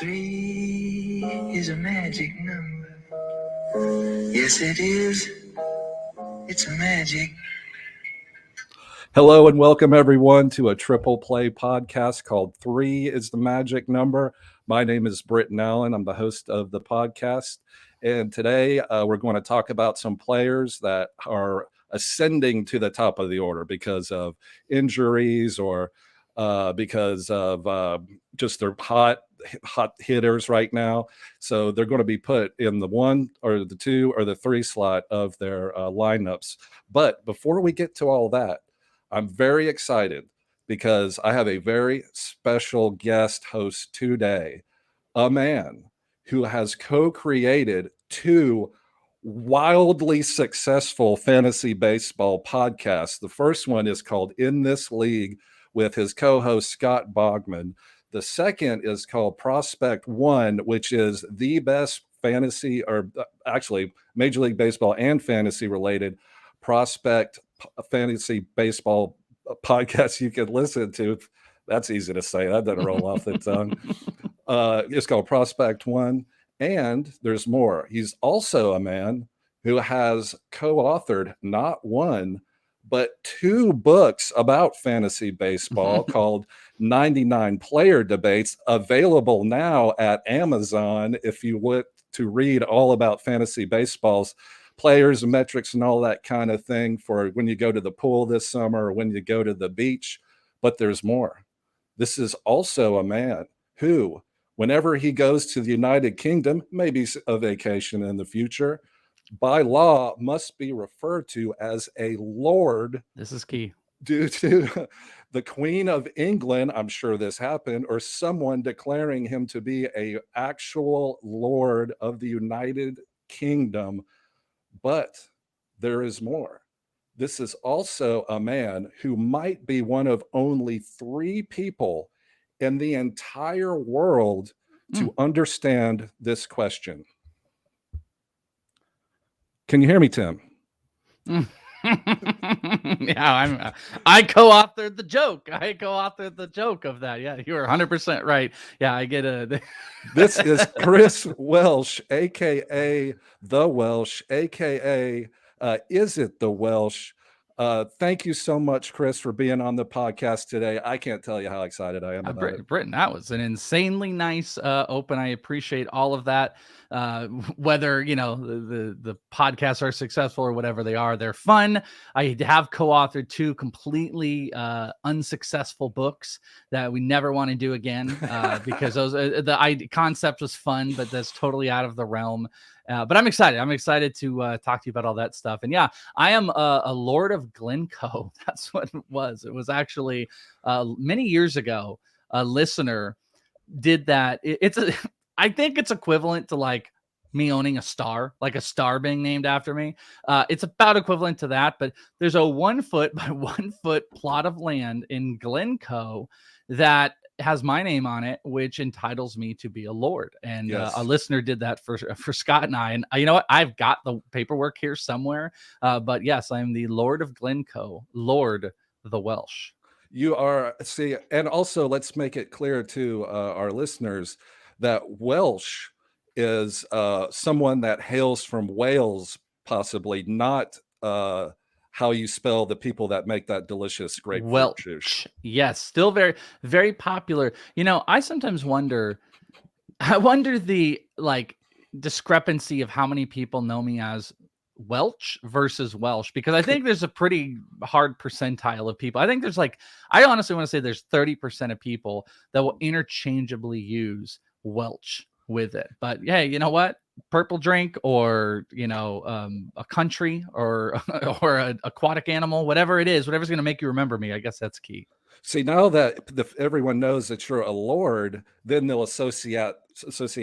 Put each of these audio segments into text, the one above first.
3 is a magic number. Yes, it is. It's a magic. Hello and welcome everyone to a triple play podcast called 3 is the Magic Number. My name is Britton Allan. I'm the host of the podcast. And today we're going to talk about some players that are ascending to the top of the order because of injuries or because of just their hot hitters right now. So they're going to be put in the 1 or the 2 or the 3 slot of their lineups. But before we get to all that, I'm very excited because I have a very special guest host today, a man who has co-created 2 wildly successful fantasy baseball podcasts. The first one is called In This League with his co-host Scott Bogman. The second is called Prospect One, which is the best fantasy, or actually Major League Baseball and fantasy related prospect fantasy baseball podcast you can listen to. That's easy to say. That doesn't roll off the tongue. It's called Prospect One, and there's more. He's also a man who has co-authored not 1, but 2 books about fantasy baseball called 99 Player Debates, available now at Amazon if you want to read all about fantasy baseball's players and metrics and all that kind of thing for when you go to the pool this summer or when you go to the beach. But there's more. This is also a man who, whenever he goes to the United Kingdom, maybe a vacation in the future, by law must be referred to as a lord. This is key. Due to the Queen of England, I'm sure this happened, or someone declaring him to be an actual lord of the United Kingdom. But there is more. This is also a man who might be one of only 3 people in the entire world to understand this question. Can you hear me, Tim? Yeah, I co-authored the joke. Of that. Yeah, you were 100% right. Yeah, I get a. This is Chris Welsh, aka the Welsh, aka Is It the Welsh? Thank you so much, Chris, for being on the podcast today. I can't tell you how excited I am about it. Britton, that was an insanely nice open. I appreciate all of that. Whether the podcasts are successful or whatever they are, they're fun. I have co-authored 2 completely unsuccessful books that we never want to do again because those the concept was fun, but that's totally out of the realm. But I'm excited. I'm excited to talk to you about all that stuff. And yeah, I am a Lord of Glencoe. That's what it was. It was actually many years ago. A listener did that. I think it's equivalent to like me owning a star, like a star being named after me. It's about equivalent to that. But there's a 1 foot by 1 foot plot of land in Glencoe that has my name on it, which entitles me to be a lord. And Yes. A listener did that for Scott and I. And you know what? I've got the paperwork here somewhere. But yes, I'm the Lord of Glencoe, Lord the Welsh. You are, see, and also let's make it clear to our listeners that Welsh is someone that hails from Wales, possibly, not how you spell the people that make that delicious grapefruit juice. Yes, still very, very popular. I sometimes wonder the discrepancy of how many people know me as Welch versus Welsh, because I think there's a pretty hard percentile of people. I think there's I honestly want to say there's 30% of people that will interchangeably use Welch with it. But hey, you know what? Purple drink or a country or an aquatic animal, whatever it is, whatever's going to make you remember me, I guess that's key. See, now that everyone knows that you're a lord, then they'll associate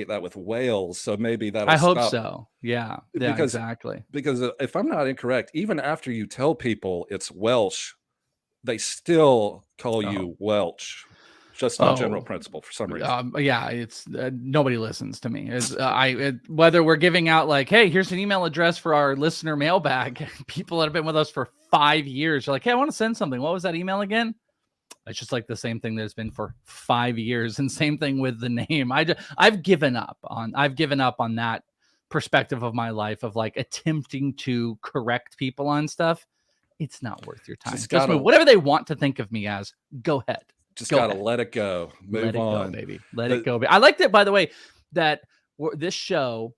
that with Wales. So maybe that'll I hope stop. so. Yeah, exactly. Because if I'm not incorrect, even after you tell people it's Welsh, they still call you Welch. Just a general principle for some reason. Yeah, it's nobody listens to me. Whether we're giving out hey, here's an email address for our listener mailbag. People that have been with us for 5 years are like, hey, I want to send something. What was that email again? It's just like the same thing there's been for 5 years, and same thing with the name. I've given up on that perspective of my life of like attempting to correct people on stuff. It's not worth your time. Just move. Whatever they want to think of me as, go ahead. Just gotta let it go. Move on, go, baby. Let it go. I liked it, by the way, that this show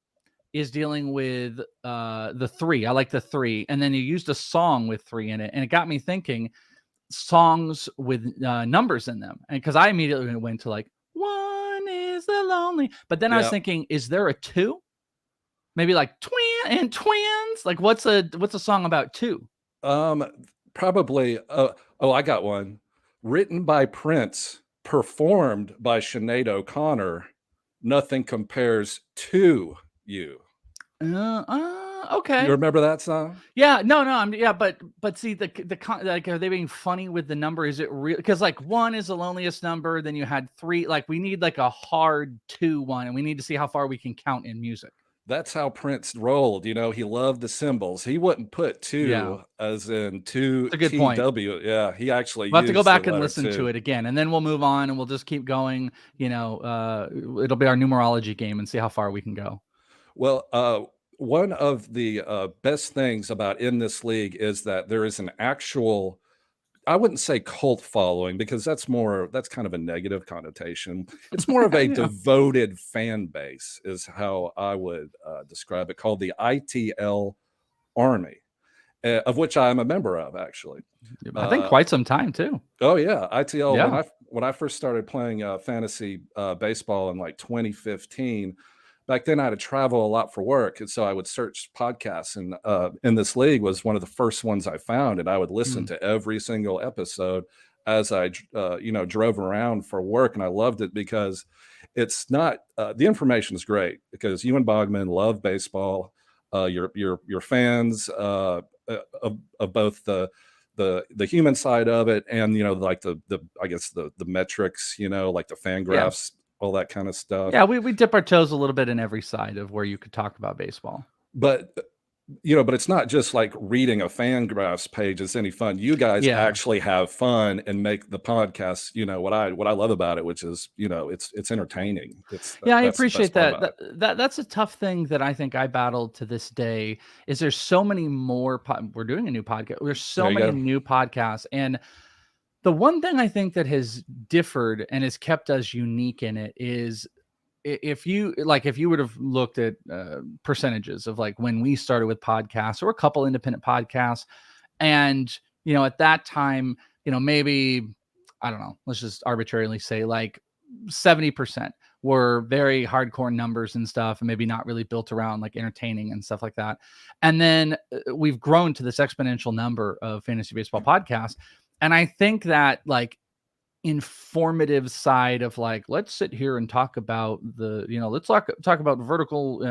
is dealing with the 3. I like the 3, and then you used a song with 3 in it, and it got me thinking songs with numbers in them, and because I immediately went to like 1 is the lonely, but then I was thinking, is there a 2? Maybe like twins. Like what's a song about 2? Probably. I got one. Written by Prince, performed by Sinead O'Connor. Nothing compares to you. Okay. You remember that song? Yeah. No. But see like, are they being funny with the number? Is it real? Because like 1 is the loneliest number. Then you had 3. Like we need like a hard 2 one, and we need to see how far we can count in music. That's how Prince rolled. You know, he loved the symbols. He wouldn't put 2 as in 2 That's a good point. TW. Yeah, he actually We'll have to go back and listen 2. to it again, and then we'll move on, and we'll just keep going. You know, it'll be our numerology game and see how far we can go. Well, one of the best things about In This League is that there is an actual, I wouldn't say cult following, because that's kind of a negative connotation. It's more of a devoted fan base is how I would describe it, called the ITL Army, of which I'm a member of, actually. I think quite some time too. Oh yeah. ITL. When I first started playing fantasy baseball in like 2015, back then I had to travel a lot for work, and so I would search podcasts, and In This League was one of the first ones I found, and I would listen to every single episode as I drove around for work, and I loved it because it's not the information is great, because you and Bogman love baseball. You're fans of both the human side of it, and like the I guess the metrics, like the fan graphs. All that kind of stuff. Yeah, we dip our toes a little bit in every side of where you could talk about baseball. But but it's not just like reading a fan graphs page is any fun. You guys actually have fun and make the podcast, what I love about it, which is, it's entertaining. I appreciate that. That's a tough thing that I think I battled to this day, is there's so many more we're doing a new podcast. There's so many new podcasts, and the one thing I think that has differed and has kept us unique in it is, if you would have looked at percentages of like when we started with podcasts, or a couple independent podcasts, and at that time, maybe, I don't know, let's just arbitrarily say like 70% were very hardcore numbers and stuff, and maybe not really built around like entertaining and stuff like that. And then we've grown to this exponential number of fantasy baseball podcasts. And I think that like informative side of like, let's sit here and talk about the, let's talk about vertical,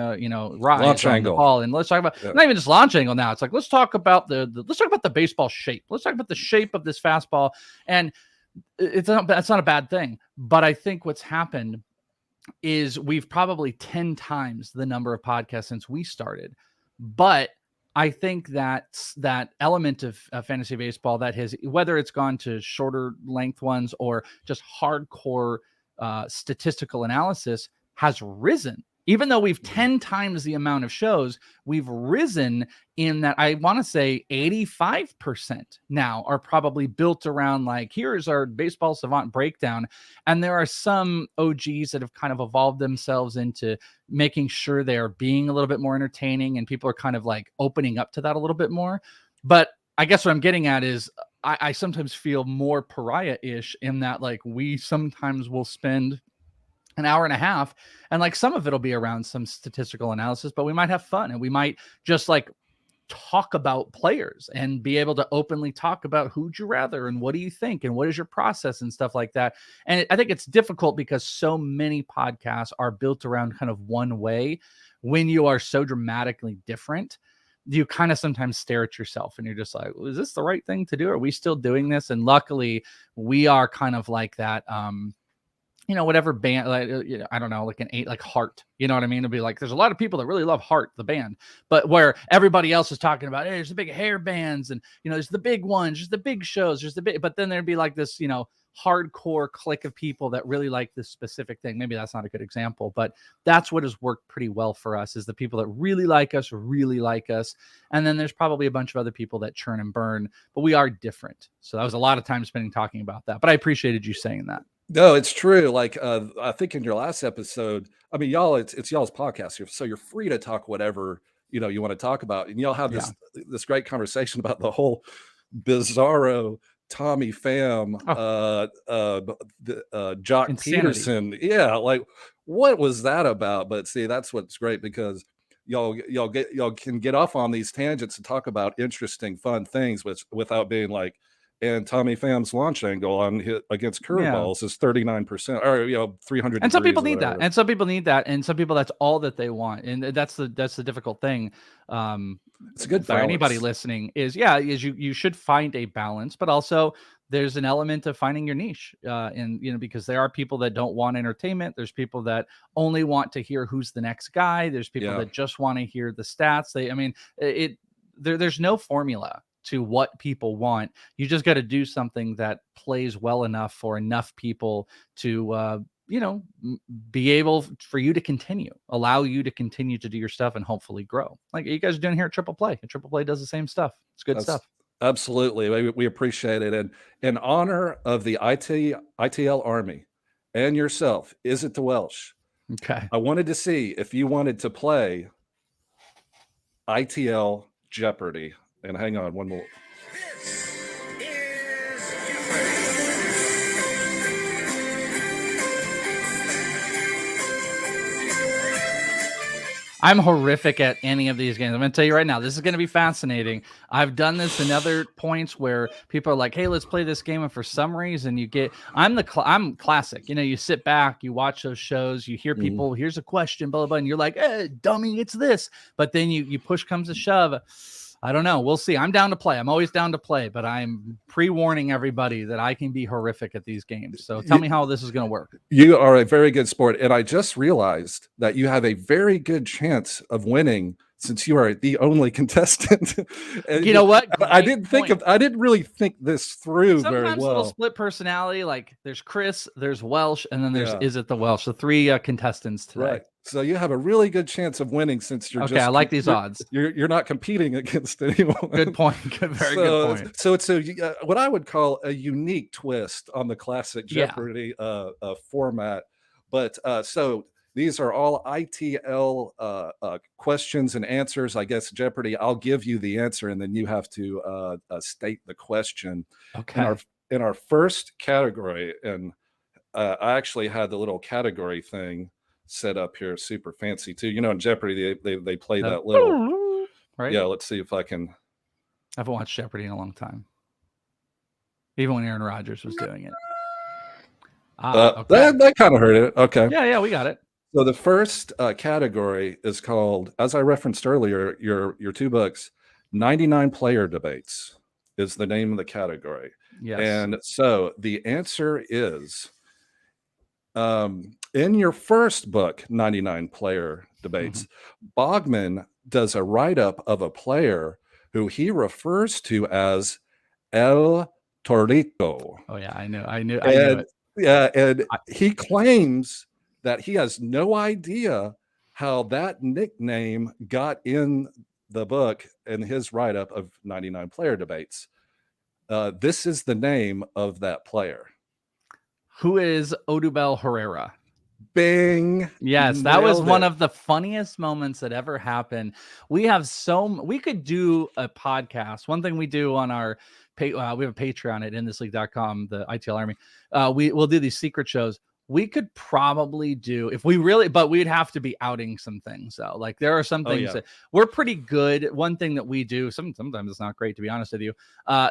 rise launch on angle. The ball, and let's talk about not even just launch angle now. It's like, let's talk about the baseball shape. Let's talk about the shape of this fastball. And that's not a bad thing. But I think what's happened is we've probably 10 times the number of podcasts since we started. But I think that element of fantasy baseball that has, whether it's gone to shorter length ones or just hardcore statistical analysis, has risen. Even though we've 10 times the amount of shows, we've risen in that. I want to say 85% now are probably built around like, here's our baseball savant breakdown. And there are some OGs that have kind of evolved themselves into making sure they are being a little bit more entertaining, and people are kind of like opening up to that a little bit more. But I guess what I'm getting at is I sometimes feel more pariah-ish in that, like, we sometimes will spend an hour and a half, and like some of it'll be around some statistical analysis, but we might have fun, and we might just like talk about players and be able to openly talk about who'd you rather and what do you think and what is your process and stuff like that. And I think it's difficult because so many podcasts are built around kind of one way. When you are so dramatically different, you kind of sometimes stare at yourself and you're just like, well, is this the right thing to do? Are we still doing this? And luckily we are kind of like that, whatever band, like, I don't know, like like Heart, you know what I mean? It'll be like, there's a lot of people that really love Heart, the band, but where everybody else is talking about, hey, there's the big hair bands, and, there's the big ones, there's the big shows, there's the big, but then there'd be like this, hardcore clique of people that really like this specific thing. Maybe that's not a good example, but that's what has worked pretty well for us, is the people that really like us. And then there's probably a bunch of other people that churn and burn, but we are different. So that was a lot of time spending talking about that, but I appreciated you saying that. No, it's true. Like, I think in your last episode, I mean, y'all, it's y'all's podcast, so you're free to talk whatever you want to talk about, and y'all have this great conversation about the whole bizarro Tommy Pham, Jock Insanity. Peterson. Yeah, like what was that about? But see, that's what's great, because y'all can get off on these tangents and talk about interesting, fun things without being like, and Tommy Pham's launch angle on hit against curveballs is 39%, or 300. And some people need that, and some people need that, and some people that's all that they want, and that's the difficult thing. It's a good for anybody listening is you should find a balance, but also there's an element of finding your niche, and because there are people that don't want entertainment. There's people that only want to hear who's the next guy. There's people that just want to hear the stats. There's no formula to what people want. You just got to do something that plays well enough for enough people to be able for you to allow you to continue to do your stuff and hopefully grow, like you guys are doing here at Triple Play. And Triple Play does the same stuff. It's good stuff. Absolutely. We appreciate it. And in honor of the ITL Army and yourself, Is It the Welsh? Okay. I wanted to see if you wanted to play ITL Jeopardy. And hang on, one more. I'm horrific at any of these games. I'm going to tell you right now, this is going to be fascinating. I've done this in other points where people are like, hey, let's play this game. And for some reason I'm classic. You sit back, you watch those shows, you hear people, here's a question, blah, blah, blah. And you're like, dummy, it's this. But then you push comes to shove. I don't know. We'll see. I'm down to play. I'm always down to play, but I'm pre-warning everybody that I can be horrific at these games. So tell me how this is going to work. You are a very good sport. And I just realized that you have a very good chance of winning, since you are the only contestant. And you know what? I didn't really think this through very well. Sometimes a little split personality, like there's Chris, there's Welsh, and then there's Is It the Welsh? The three contestants today. Right. So you have a really good chance of winning, since you're I like these odds. You're not competing against anyone. Good point. Very good point. So it's what I would call a unique twist on the classic Jeopardy format. But so these are all ITL questions and answers. I guess Jeopardy, I'll give you the answer, and then you have to state the question. Okay. In our first category, and I actually had the little category thing set up here, super fancy too. In Jeopardy, they play that little, right? Yeah, let's see if I can. I haven't watched Jeopardy in a long time, even when Aaron Rodgers was doing it. Okay. That kind of hurt it. Okay. Yeah, we got it. So the first category is called, as I referenced earlier, your two books, 99 Player Debates is the name of the category. Yes. And so the answer is, in your first book, 99 Player Debates, Bogman does a write-up of a player who he refers to as El Torito. Oh yeah, I knew it. Yeah, and he claims that he has no idea how that nickname got in the book in his write-up of 99 Player Debates. This is the name of that player. Who is Odubel Herrera? Bing. Yes, that was one of the funniest moments that ever happened. We could do a podcast. One thing we do on our we have a Patreon at inthisleague.com, the ITL Army. We'll do these secret shows. We could probably do, if we really, but we'd have to be outing some things though. Like there are some things that we're pretty good. One thing that we do, sometimes it's not great, to be honest with you.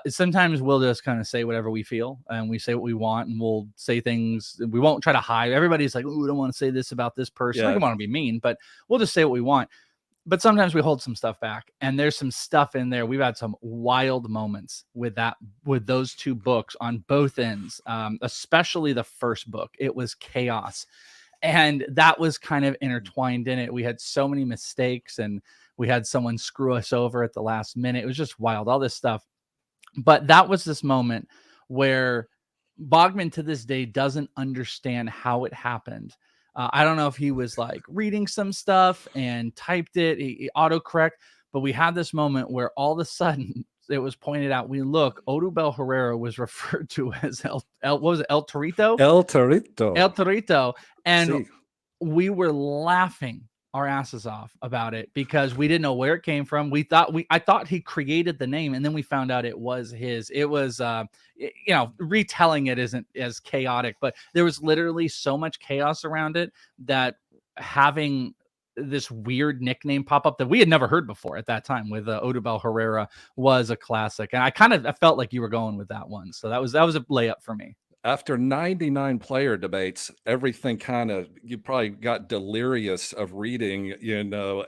Sometimes we'll just kind of say whatever we feel, and we say what we want, and we'll say things. We won't try to hide. Everybody's like, "Oh, we don't want to say this about this person." I don't want to be mean, but we'll just say what we want. But sometimes we hold some stuff back, and there's some stuff in there. We've had some wild moments with those two books on both ends, especially the first book. It was chaos, and that was kind of intertwined in it. We had so many mistakes, and we had someone screw us over at the last minute. It was just wild, all this stuff. But that was this moment where Bogman to this day doesn't understand how it happened. I don't know if he was like reading some stuff and typed it, he autocorrect, but we had this moment where all of a sudden it was pointed out. We look, Odubel Herrera was referred to as what was it, El Torito? El Torito. El Torito. And See. we were laughing our asses off about it because we didn't know where it came from. I thought he created the name, and then we found out it was his. It was, retelling it isn't as chaotic, but there was literally so much chaos around it that having this weird nickname pop up that we had never heard before at that time with Odubel Herrera was a classic. And I felt like you were going with that one. So that was a layup for me. After 99 player debates, everything you probably got delirious of reading,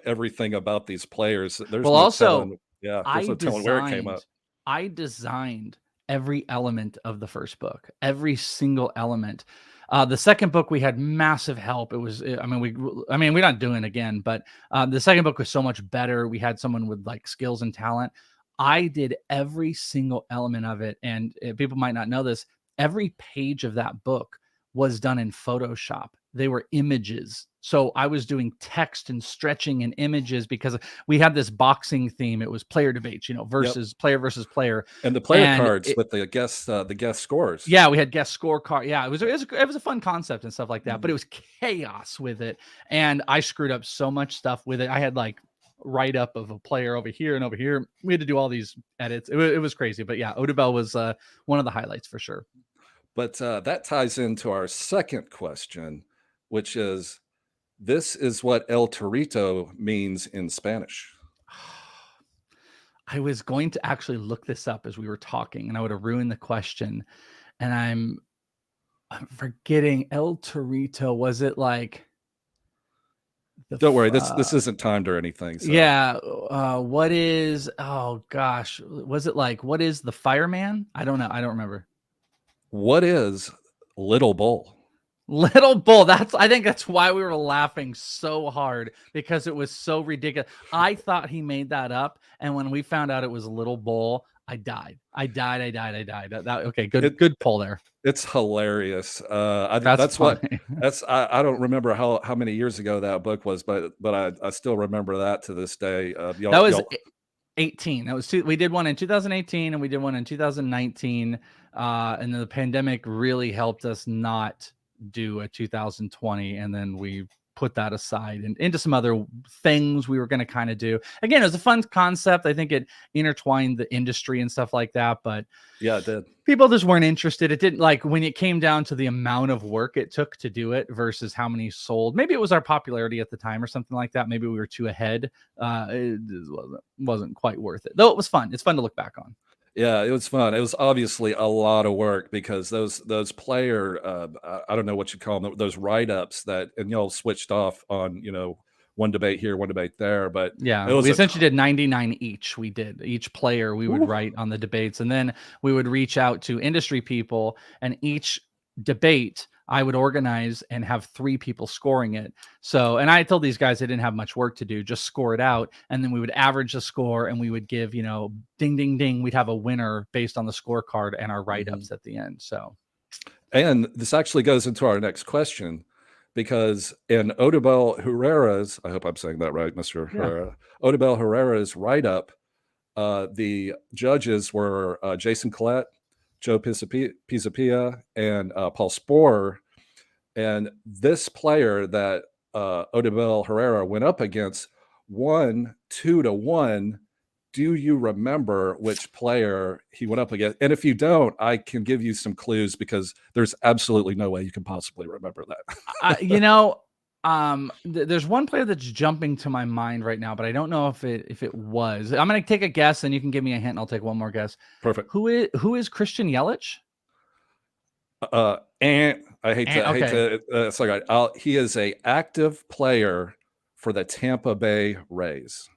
everything about these players. There's no telling where it came up. I designed every element of the first book, every single element. The second book, we had massive help. We're not doing it again, but the second book was so much better. We had someone with like skills and talent. I did every single element of it. And people might not know this. Every page of that book was done in Photoshop. They were images. So I was doing text and stretching and images because we had this boxing theme. It was player debates, player versus player. And the player cards with the guest scores. Yeah, we had guest scorecard. Yeah, it was a fun concept and stuff like that, but it was chaos with it. And I screwed up so much stuff with it. I had like write up of a player over here and over here. We had to do all these edits. It was crazy, but yeah, Odubel was one of the highlights for sure. But that ties into our second question, which is, this is what El Torito means in Spanish. I was going to actually look this up as we were talking, and I would have ruined the question. And I'm forgetting. El Torito, was it like... Don't worry, this isn't timed or anything. So. Yeah. What is... Oh, gosh. Was it like, what is the fireman? I don't know. I don't remember. What is Little Bull? Little Bull. I think that's why we were laughing so hard, because it was so ridiculous. I thought he made that up, and when we found out it was Little Bull, I died. Okay, good pull there. It's hilarious. I don't remember how many years ago that book was, but I still remember that to this day. That was 18. That was we did one in 2018 and we did one in 2019. And then the pandemic really helped us not do a 2020, and then we put that aside and into some other things we were going to kind of do. Again, it was a fun concept. I think it intertwined the industry and stuff like that, but yeah, it did. People just weren't interested. It didn't, like, when it came down to the amount of work it took to do it versus how many sold. Maybe it was our popularity at the time or something like that. Maybe we were too ahead. It wasn't quite worth it, though. It was fun. It's fun to look back on. Yeah, it was fun. It was obviously a lot of work because those player, I don't know what you call them, those write-ups and y'all switched off on, one debate here, one debate there. But yeah, we essentially did 99 each. We did each player we would write on the debates, and then we would reach out to industry people, and each debate I would organize and have 3 people scoring it. So, and I told these guys they didn't have much work to do, just score it out. And then we would average the score, and we would give, ding, ding, ding. We'd have a winner based on the scorecard and our write-ups at the end. So, and this actually goes into our next question, because in Odubel Herrera's, I hope I'm saying that right, Mr. Herrera, Odubel Herrera's write-up, the judges were Jason Collette, Joe Pisapia, and Paul Sporer. And this player that Odubel Herrera went up against won 2-1. Do you remember which player he went up against? And if you don't, I can give you some clues, because there's absolutely no way you can possibly remember that. There's one player that's jumping to my mind right now, but I don't know if it was. I'm going to take a guess, and you can give me a hint, and I'll take one more guess. Perfect. Who is Christian Yelich? And I hate to sorry, he is a active player for the Tampa Bay Rays.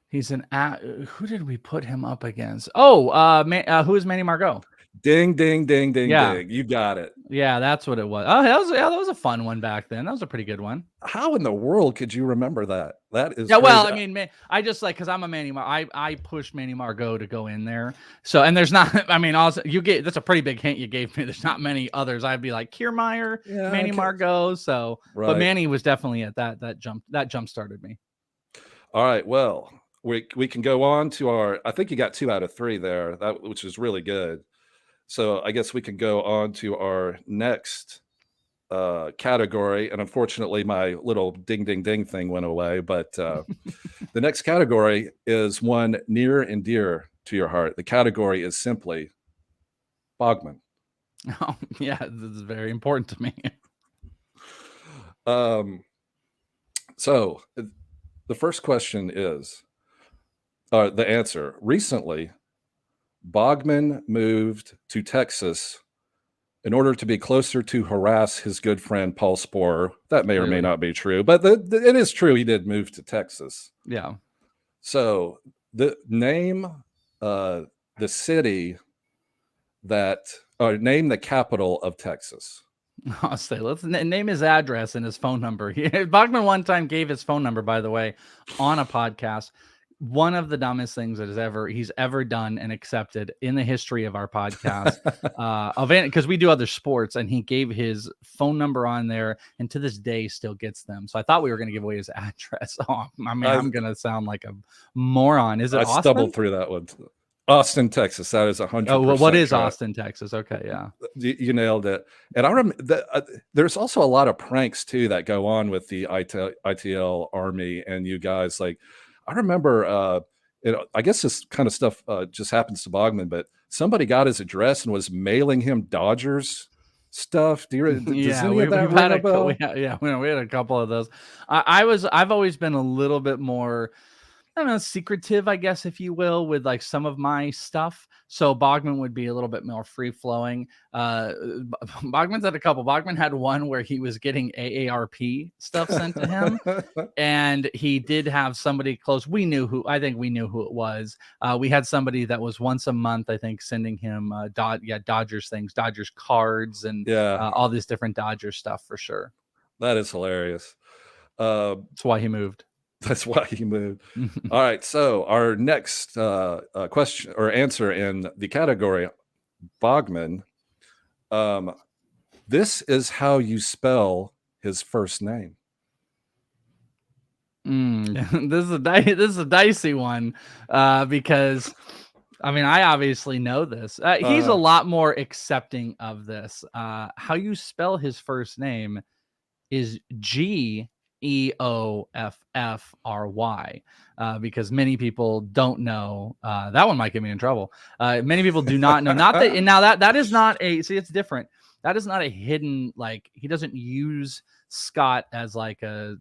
He's who did we put him up against? Who is Manny Margot? Ding, ding, ding, ding, Yeah. ding. You got it. Yeah, that's what it was. Oh, that was a fun one back then. That was a pretty good one. How in the world could you remember that? That is Yeah, crazy. well, I mean, man, I just like because I'm a Manny I push Manny Margot to go in there. So and there's not. I mean, also you get that's a pretty big hint you gave me. There's not many others. I'd be like Kiermaier, Yeah, Manny okay. Margot. So, Right. but Manny was definitely at that jump started me. All right. Well, we can go on to our. I think you got 2 out of 3 there. Which is really good. So I guess we can go on to our next category. And unfortunately, my little ding, ding, ding thing went away. But the next category is one near and dear to your heart. The category is simply Bogman. Oh, yeah, this is very important to me. So the first question is the answer. Recently, Bogman moved to Texas in order to be closer to harass his good friend Paul Sporer. That may or may not be true, but it is true. He did move to Texas. Yeah. So the name, the city name the capital of Texas. I'll say, let's name his address and his phone number. Bogman one time gave his phone number, by the way, on a podcast. One of the dumbest things that he's ever done and accepted in the history of our podcast, because we do other sports, and he gave his phone number on there, and to this day still gets them. So I thought we were going to give away his address. Oh, I mean, I'm going to sound like a moron. Is it Austin? Stumbled through that one. Austin, Texas. That is 100%. Oh, well, what is Austin, Texas? Okay, yeah, you nailed it. And I remember that there's also a lot of pranks too that go on with the ITL Army and you guys. Like, I remember, I guess this kind of stuff just happens to Bogman, but somebody got his address and was mailing him Dodgers stuff. Does any of that ring a bell? We had a couple of those. I've always been a little bit more, I don't know, secretive, I guess, if you will, with like some of my stuff. So Bogman would be a little bit more free flowing. Bogman's had a couple. Bogman had one where he was getting AARP stuff sent to him, and he did have somebody close. I think we knew who it was. We had somebody that was once a month, I think, sending him Dodgers things, Dodgers cards, and all this different Dodgers stuff for sure. That is hilarious. That's why he moved. That's why he moved. All right. So our next question or answer in the category, Bogman. This is how you spell his first name. This is a dicey one because, I mean, I obviously know this. He's a lot more accepting of this. How you spell his first name is Geoffrey, because many people don't know. That one might get me in trouble. Many people do not know. Not that, and now that is not it's different. That is not a hidden, like, he doesn't use Scott as like a,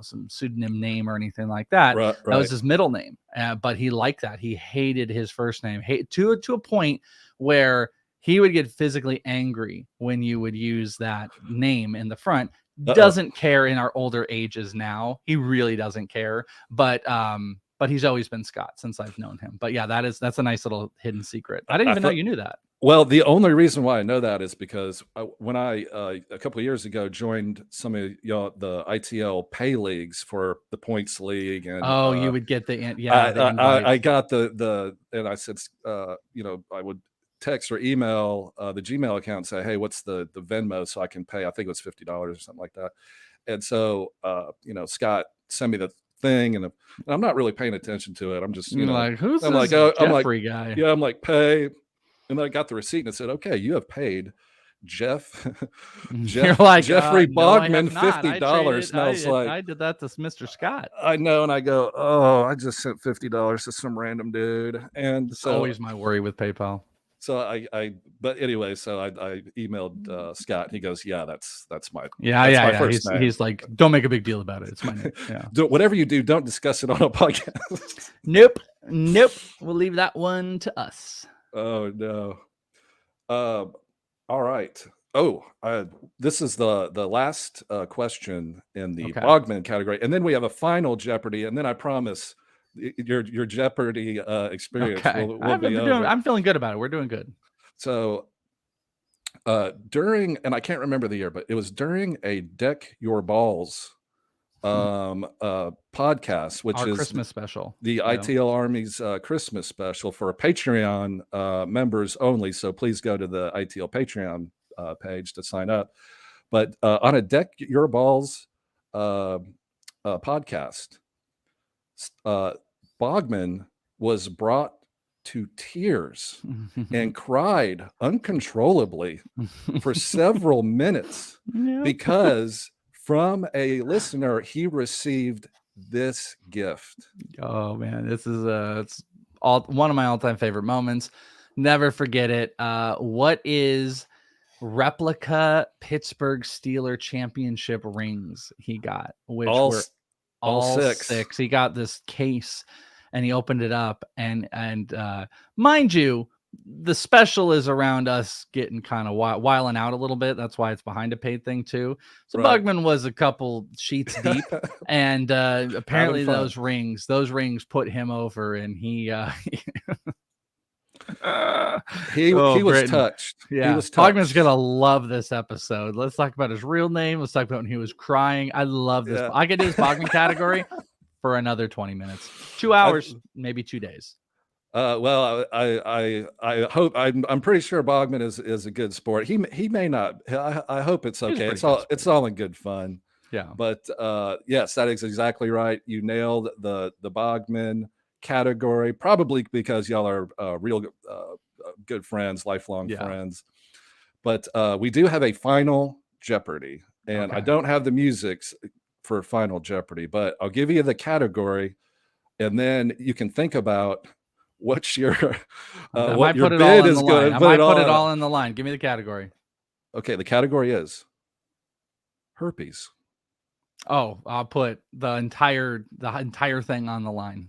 some pseudonym name or anything like that. Right. That was his middle name. But he liked that. He hated his first name to a point where he would get physically angry when you would use that name in the front. Doesn't care in our older ages now. He really doesn't care. But he's always been Scott since I've known him. But yeah, that's a nice little hidden secret. I didn't even know you knew that. Well, the only reason why I know that is because when I a couple of years ago joined some of the ITL pay leagues for the points league, and you would get the I got the and I said I would text or email the Gmail account and say, hey, what's the Venmo so I can pay? I think it was $50 or something like that. And so Scott sent me the thing, and I'm not really paying attention to it. I'm just like, who's this Jeffrey guy? Yeah, I'm like, pay. And then I got the receipt and it said, okay, you have paid Jeffrey Bogman $50. And I was like, I did that to Mr. Scott. I know. And I go, oh, I just sent $50 to some random dude. And it's always my worry with PayPal. So but anyway, so I emailed Scott, and he goes, yeah, that's my first name. He's like, don't make a big deal about it. It's my name. Yeah. Whatever you do, don't discuss it on a podcast. Nope. We'll leave that one to us. Oh no. All right. This is the last question in the Bogman category, and then we have a final Jeopardy, and then I promise your Jeopardy experience will be over. I'm feeling good about it. We're doing good. So during, and I can't remember the year, but it was during a Deck Your Balls podcast, which Our is Christmas special, the ITL Army's Christmas special for Patreon members only. So please go to the ITL Patreon page to sign up. But on a Deck Your Balls podcast, Bogman was brought to tears and cried uncontrollably for several minutes because from a listener he received this gift. Oh man, this is it's one of my all-time favorite moments. Never forget it. What is replica Pittsburgh Steelers championship rings he got, which were all six. He got this case and he opened it up, and mind you, the special is around us getting kind of wiling out a little bit. That's why it's behind a paid thing too. So right. Bugman was a couple sheets deep, and apparently those rings put him over, and he was touched. Yeah, he was touched. Bogman's gonna love this episode. Let's talk about his real name. Let's talk about when he was crying. I love this. Yeah. I could do this Bogman category for another 20 minutes, 2 hours, maybe 2 days. Well, I hope I'm pretty sure Bogman is a good sport. He may not. I hope it's okay. It's all in good fun. Yeah. But yes, that is exactly right. You nailed the Bogman category, probably because y'all are real good friends, lifelong friends. But we do have a final Jeopardy, and I don't have the music for Final Jeopardy, but I'll give you the category, and then you can think about what's your what your bid is going to I might put it all in the line. Give me the category. Okay, the category is herpes. Oh, I'll put the entire thing on the line.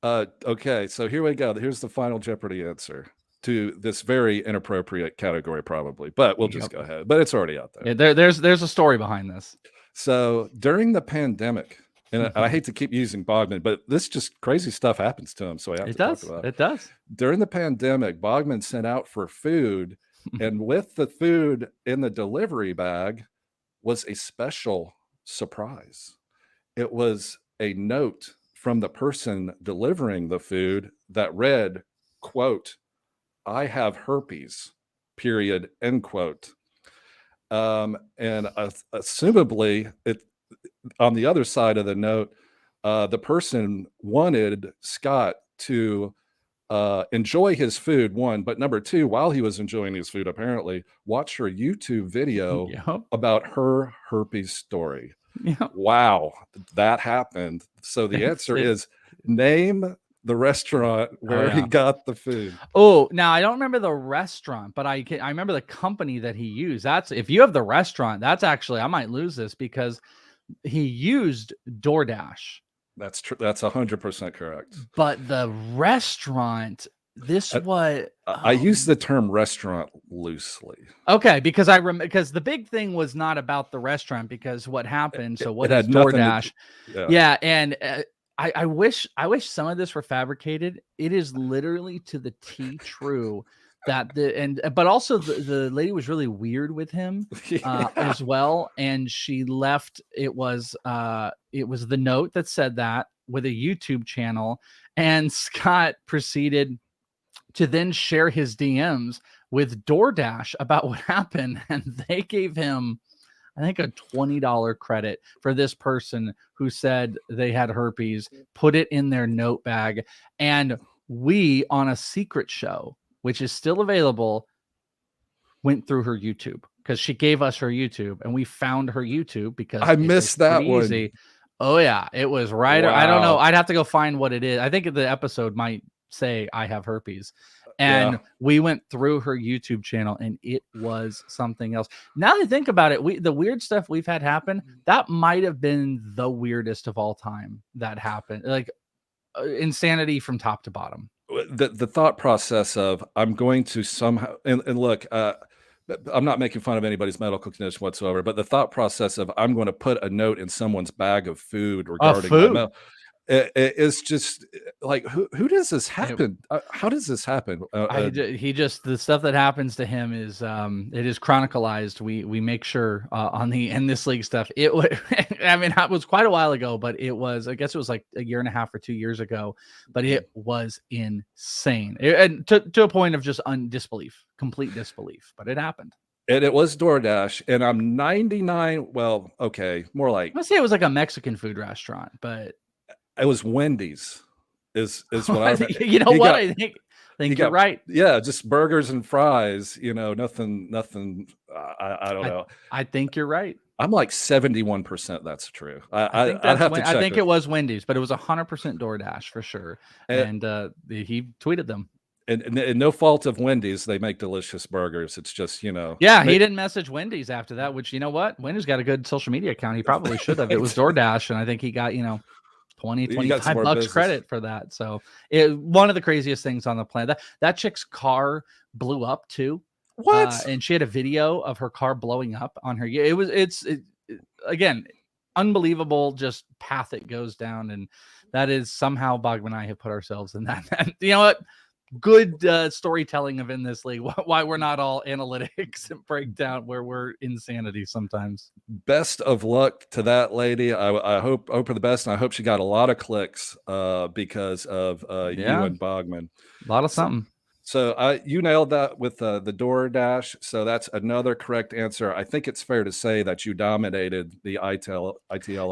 Okay, so here we go. Here's the Final Jeopardy answer to this very inappropriate category, probably, but we'll just go ahead. But it's already out there. Yeah, there's a story behind this. So during the pandemic, and I hate to keep using Bogman, but this just crazy stuff happens to him, so I have to talk about it. It does. During the pandemic, Bogman sent out for food, and with the food in the delivery bag was a special surprise. It was a note from the person delivering the food that read, quote, "I have herpes, period," end quote. And assumably, on the other side of the note, the person wanted Scott to enjoy his food, one, but number two, while he was enjoying his food, apparently, watch her YouTube video about her herpes story. Yep. Wow, that happened. So the answer is name the restaurant where he got the food. Oh, now I don't remember the restaurant, but I remember the company that he used. That's if you have the restaurant, that's actually, I might lose this because he used DoorDash. That's true. That's 100% correct. But the restaurant, I use the term restaurant loosely. Okay, because because the big thing was not about the restaurant, because what happened. So what is DoorDash? And I wish some of this were fabricated. It is literally to the T true that but also the lady was really weird with him as well, and she left. It was the note that said that with a YouTube channel, and Scott proceeded to then share his DMs with DoorDash about what happened, and they gave him, I think, a $20 credit for this person who said they had herpes, put it in their note bag, and we, on a secret show, which is still available, went through her YouTube because she gave us her YouTube, and we found her YouTube because I missed that one. Oh yeah, it was right. Wow. I don't know. I'd have to go find what it is. I think the episode might say I have herpes, and we went through her YouTube channel, and it was something else. Now that I think about it, the weird stuff we've had happen, that might have been the weirdest of all time that happened. Like insanity from top to bottom. The thought process of I'm going to somehow and look, I'm not making fun of anybody's medical condition whatsoever, but the thought process of I'm going to put a note in someone's bag of food regarding my It's just like, who does this happen? How does this happen? He just, the stuff that happens to him is it is chronicalized. We make sure on the In This League stuff. It was, I mean, it was quite a while ago, but it was, I guess it was like a year and a half or 2 years ago, but it was insane, and to a point of just disbelief, complete disbelief. But it happened. And it was DoorDash, and I'm 99. Well, okay, more like, Let's say it was like a Mexican food restaurant, but it was Wendy's. Is what I remember. You know what? I think you're right. Yeah, just burgers and fries. Nothing. I don't know. I think you're right. I'm like 71% that's true. I'd have to check. I think it was Wendy's, but it was 100% DoorDash for sure. And he tweeted them. And no fault of Wendy's, they make delicious burgers. It's just, Yeah, he didn't message Wendy's after that, which, you know what? Wendy's got a good social media account. He probably should have. It was DoorDash, and I think he got, 20, 25 bucks credit for that. So one of the craziest things on the planet. That chick's car blew up too. What? And she had a video of her car blowing up on her. It's again, unbelievable just path it goes down. And that is somehow Bogman and I have put ourselves in that. You know what? Good storytelling of In This League. Why we're not all analytics and breakdown, where we're insanity sometimes. Best of luck to that lady. I hope for the best, and I hope she got a lot of clicks because of you and Bogman. A lot of something. So you nailed that with the DoorDash. So that's another correct answer. I think it's fair to say that you dominated the ITL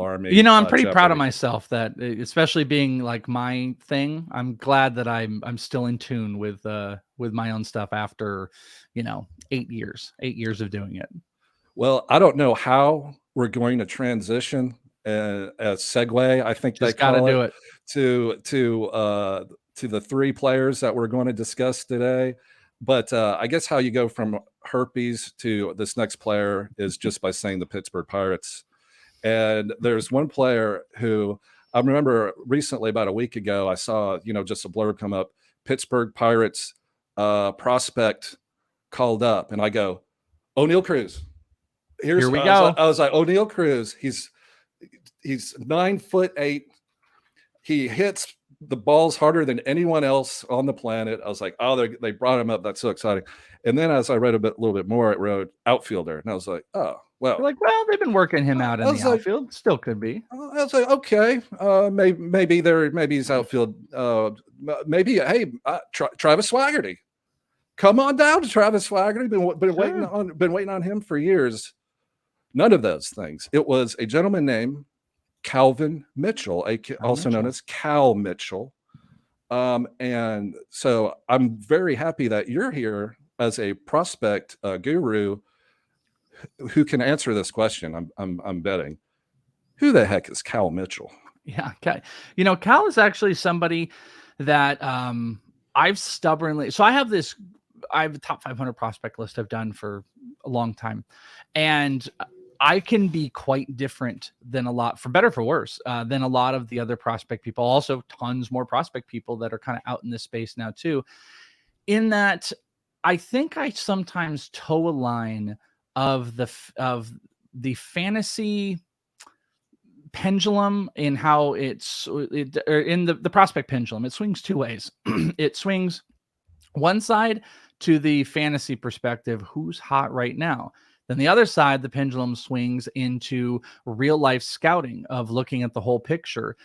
army. I'm pretty proud of myself, that especially being like my thing. I'm glad that I'm still in tune with my own stuff after 8 years of doing it. Well, I don't know how we're going to transition a segue. I think just got to do it to the three players that we're going to discuss today. But I guess how you go from herpes to this next player is just by saying the Pittsburgh Pirates. And there's one player who I remember recently, about a week ago, I saw, just a blurb come up, Pittsburgh Pirates prospect called up, and I go, O'Neal Cruz. Here we go. I was like, O'Neal Cruz, he's 9'8". He hits the ball's harder than anyone else on the planet. I was like, oh, they brought him up. That's so exciting. And then as I read a little bit more, it wrote outfielder. And I was like, oh, well. You're like, well, they've been working him out in the outfield. Still could be. I was like, okay, maybe he's outfield. Maybe, hey, Travis Swaggerty. Come on down to Travis Swaggerty. Been waiting on him for years. None of those things. It was a gentleman named Calvin Mitchell, also known as Cal Mitchell. And so I'm very happy that you're here as a prospect guru who can answer this question. I'm betting. Who the heck is Cal Mitchell? Yeah. Okay. Cal is actually somebody that I've stubbornly, so I have a top 500 prospect list I've done for a long time. And I can be quite different than a lot, for better, for worse, than a lot of the other prospect people. Also, tons more prospect people that are kind of out in this space now too. In that, I think I sometimes toe a line of the fantasy pendulum in how or in the prospect pendulum. It swings two ways. It swings one side to the fantasy perspective, who's hot right now. Then the other side, the pendulum swings into real life scouting of looking at the whole picture.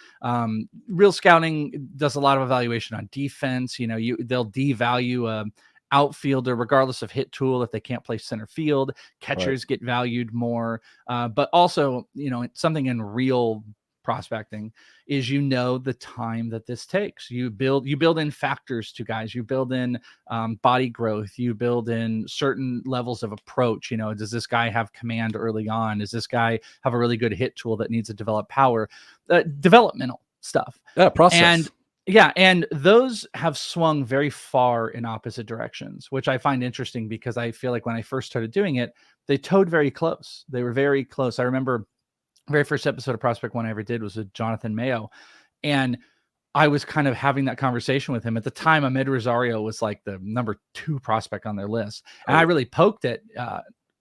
Real scouting does a lot of evaluation on defense. They'll devalue a outfielder regardless of hit tool if they can't play center field. Catchers get valued more. But also, something in real prospecting is the time that this takes. You build in factors to guys. You build in body growth. You build in certain levels of approach. Does this guy have command early on? Does this guy have a really good hit tool that needs to develop power? Developmental stuff. Yeah, process. And those have swung very far in opposite directions, which I find interesting because I feel like when I first started doing it, they towed very close. They were very close. I remember very first episode of Prospect One I ever did was with Jonathan Mayo. And I was kind of having that conversation with him. At the time, Ahmed Rosario was like the number 2 prospect on their list. And I really poked at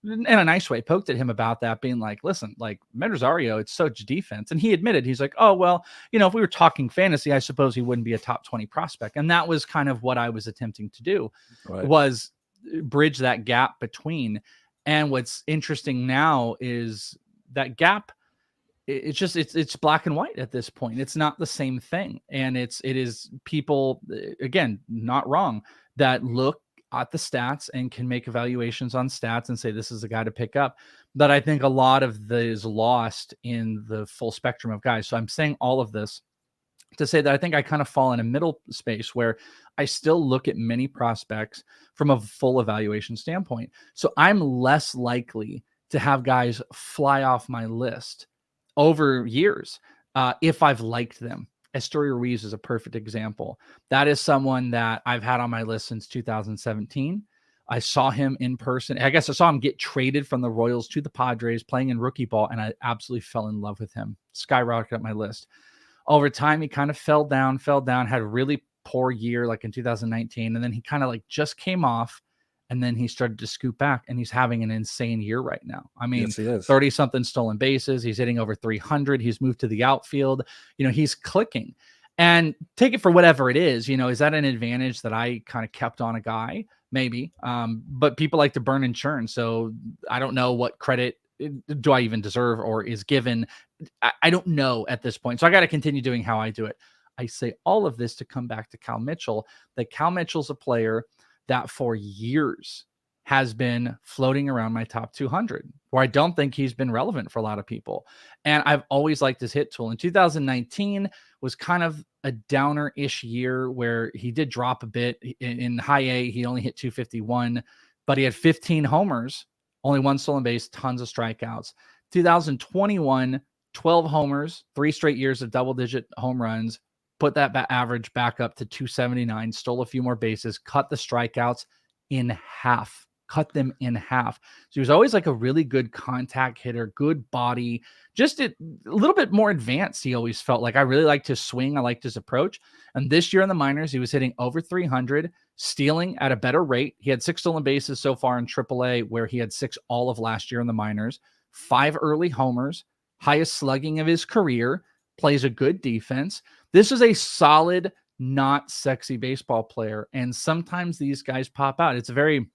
in a nice way, poked at him about that, being like, listen, like Rosario, it's so defense. And he admitted, he's like, oh, well, if we were talking fantasy, I suppose he wouldn't be a top 20 prospect. And that was kind of what I was attempting to do, was bridge that gap between. And what's interesting now is that gap, it's black and white at this point. It's not the same thing. And it is people, again, not wrong, that look at the stats and can make evaluations on stats and say, this is the guy to pick up. But I think a lot of the is lost in the full spectrum of guys. So I'm saying all of this to say that I think I kind of fall in a middle space where I still look at many prospects from a full evaluation standpoint. So I'm less likely to have guys fly off my list over years if I've liked them. Esteury Ruiz is a perfect example. That is someone that I've had on my list since 2017. I saw him in person. I guess I saw him get traded from the Royals to the Padres playing in rookie ball, and I absolutely fell in love with him. Skyrocketed up my list. Over time, he kind of fell down, had a really poor year like in 2019, and then he kind of like just came off, and then he started to scoop back, and he's having an insane year right now. I mean, 30-something stolen bases. He's hitting over 300. He's moved to the outfield. He's clicking. And take it for whatever it is. Is that an advantage that I kind of kept on a guy? Maybe. But people like to burn and churn. So I don't know what credit do I even deserve or is given. I don't know at this point. So I got to continue doing how I do it. I say all of this to come back to Cal Mitchell, that Cal Mitchell's a player that for years has been floating around my top 200, where I don't think he's been relevant for a lot of people. And I've always liked his hit tool. In 2019 was kind of a downer-ish year where he did drop a bit. In high A, he only hit 251, but he had 15 homers, only one stolen base, tons of strikeouts. 2021, 12 homers, 3 straight years of double-digit home runs, put that average back up to 279, stole a few more bases, cut the strikeouts in half. Cut them in half. So he was always like a really good contact hitter, good body, just a little bit more advanced. He always felt like I really liked his swing. I liked his approach. And this year in the minors, he was hitting over 300, stealing at a better rate. He had 6 stolen bases so far in AAA, where he had 6 all of last year in the minors, 5 early homers, highest slugging of his career, plays a good defense. This is a solid, not sexy baseball player. And sometimes these guys pop out. It's a very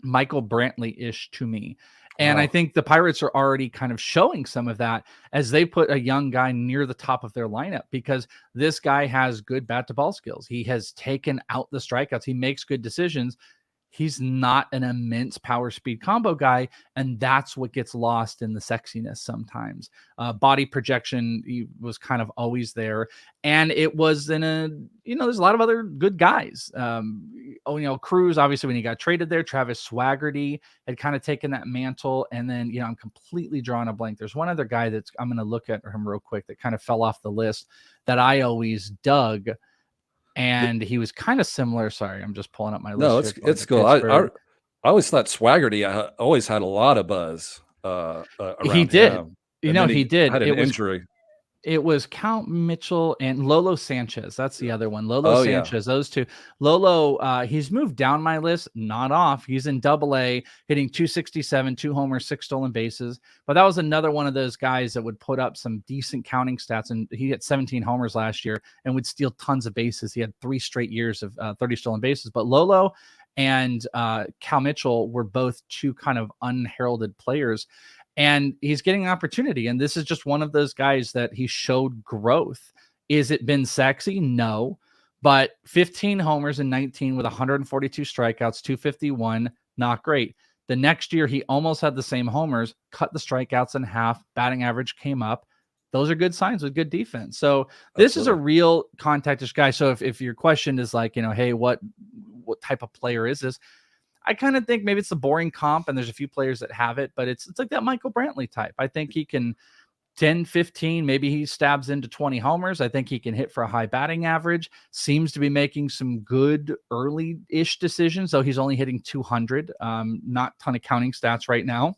Michael Brantley-ish to me. And I think the Pirates are already kind of showing some of that as they put a young guy near the top of their lineup, because this guy has good bat to ball skills. He has taken out the strikeouts. He makes good decisions. He's not an immense power speed combo guy. And that's what gets lost in the sexiness sometimes. Body projection, he was kind of always there. And it was in a, there's a lot of other good guys. Cruz, obviously when he got traded there, Travis Swaggerty had kind of taken that mantle. And then, I'm completely drawing a blank. There's one other guy I'm going to look at him real quick that kind of fell off the list that I always dug. And he was kind of similar. Sorry, I'm just pulling up my list. No, it's cool. I always thought Swaggerty always had a lot of buzz. He did. Him. He did. Had an injury. It was Cal Mitchell and Lolo Sanchez. That's the other one. Lolo Sanchez, those two. Lolo, he's moved down my list, not off. He's in AA, hitting 267, 2 homers, 6 stolen bases. But that was another one of those guys that would put up some decent counting stats. And he hit 17 homers last year and would steal tons of bases. He had 3 straight years of 30 stolen bases. But Lolo and Cal Mitchell were both 2 kind of unheralded players. And he's getting an opportunity. And this is just one of those guys that he showed growth. Is it been sexy? No. But 15 homers in 19 with 142 strikeouts, 251, not great. The next year, he almost had the same homers, cut the strikeouts in half, batting average came up. Those are good signs with good defense. So this is a real contactish guy. So if your question is like, hey, what type of player is this? I kind of think maybe it's the boring comp, and there's a few players that have it, but it's like that Michael Brantley type. I think he can 10, 15, maybe he stabs into 20 homers. I think he can hit for a high batting average, seems to be making some good early-ish decisions, though he's only hitting 200, not a ton of counting stats right now.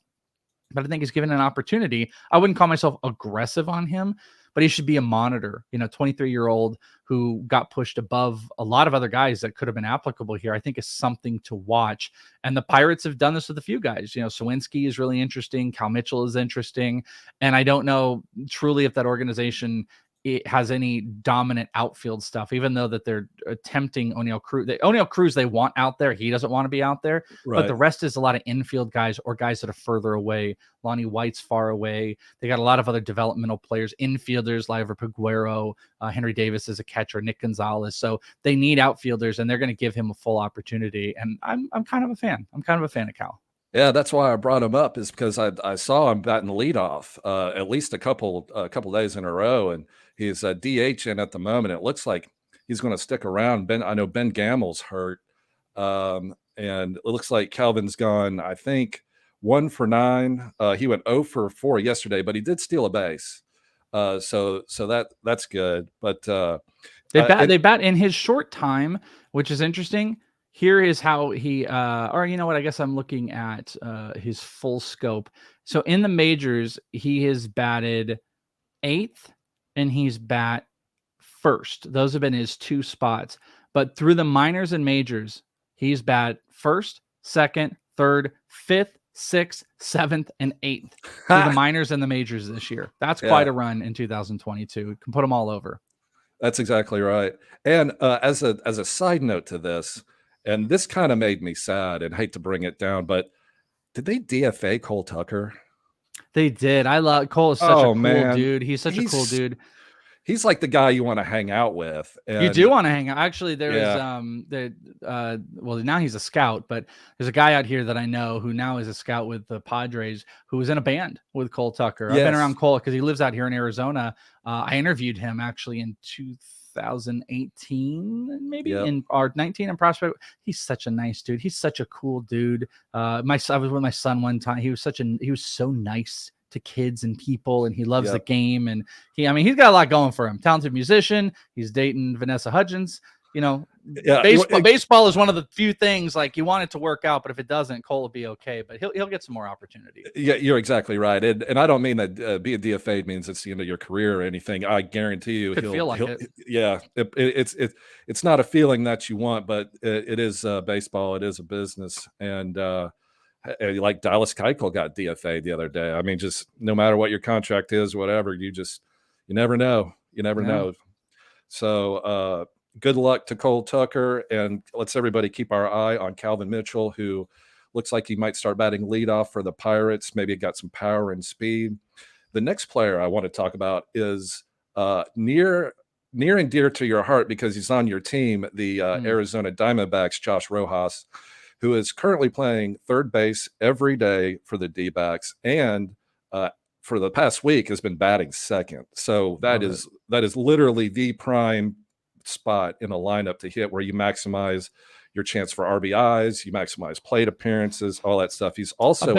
But I think he's given an opportunity. I wouldn't call myself aggressive on him, but he should be a monitor. 23-year-old who got pushed above a lot of other guys that could have been applicable here, I think is something to watch. And the Pirates have done this with a few guys. Sawinski is really interesting. Cal Mitchell is interesting. And I don't know truly if that organization it has any dominant outfield stuff, even though that they're attempting O'Neill Cruz. O'Neill Cruz they want out there. He doesn't want to be out there. Right. But the rest is a lot of infield guys or guys that are further away. Lonnie White's far away. They got a lot of other developmental players, infielders, Liver Peguero, Henry Davis is a catcher, Nick Gonzalez. So they need outfielders, and they're going to give him a full opportunity. And I'm kind of a fan. I'm kind of a fan of Cal. Yeah, that's why I brought him up, is because I saw him batting leadoff at least a couple days in a row, and he's DHing at the moment. It looks like he's going to stick around. I know Ben Gamel's hurt, and it looks like Calvin's gone, I think, 1 for 9. He went 0 for 4 yesterday, but he did steal a base, so that's good. But they bat in his short time, which is interesting. Here is how he, or you know what? I guess I'm looking at his full scope. So in the majors, he has batted 8th and he's bat 1st. Those have been his 2 spots. But through the minors and majors, he's bat 1st, 2nd, 3rd, 5th, 6th, 7th, and 8th through the minors and the majors this year. That's quite a run in 2022. Can put them all over. That's exactly right. And as a side note to this, and this kind of made me sad and hate to bring it down, but did they DFA Cole Tucker? They did. I love Cole is such a cool dude. He's such a cool dude. He's like the guy you want to hang out with. And you do want to hang out. Actually, there is well, now he's a scout, but there's a guy out here that I know who now is a scout with the Padres who was in a band with Cole Tucker. I've been around Cole because he lives out here in Arizona. I interviewed him actually in 2018, maybe in our 19 in Prospect. He's such a nice dude. He's such a cool dude. I was with my son one time. He was so nice to kids and people, and he loves the game. And he's got a lot going for him. Talented musician. He's dating Vanessa Hudgens. Baseball is one of the few things like you want it to work out, but if it doesn't, Cole will be okay. But he'll get some more opportunity. Yeah, you're exactly right. And I don't mean that being DFA'd means it's the end of your career or anything. I guarantee you, Could feel like it. Yeah, it's not a feeling that you want, but it is baseball. It is a business, and like Dallas Keuchel got DFA'd the other day. I mean, just no matter what your contract is, whatever, you never know. You never know. So good luck to Cole Tucker, and let's everybody keep our eye on Calvin Mitchell, who looks like he might start batting leadoff for the Pirates. Maybe got some power and speed. The next player I want to talk about is near and dear to your heart because he's on your team, the Arizona Diamondbacks, Josh Rojas, who is currently playing third base every day for the D-backs, and for the past week has been batting second. So that is literally the prime spot in a lineup to hit, where you maximize your chance for RBIs, you maximize plate appearances, all that stuff. He's also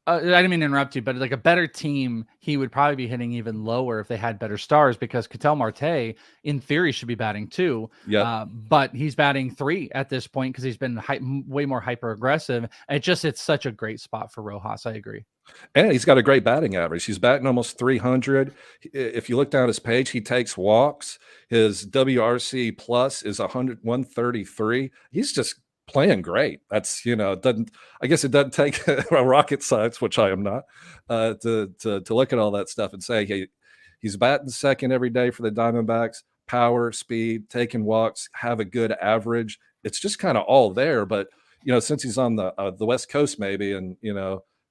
I didn't mean to interrupt you, but like a better team, he would probably be hitting even lower if they had better stars, because Ketel Marte, in theory, should be batting 2. But he's batting 3 at this point because he's been way more hyper aggressive. It's such a great spot for Rojas. I agree. And he's got a great batting average. He's batting almost 300. If you look down his page, he takes walks. His WRC plus is 133. He's just playing great. That's I guess it doesn't take a rocket science, which I am not, to look at all that stuff and say, hey, he's batting second every day for the Diamondbacks. Power, speed, taking walks, have a good average. It's just kind of all there. But since he's on the West Coast, maybe, and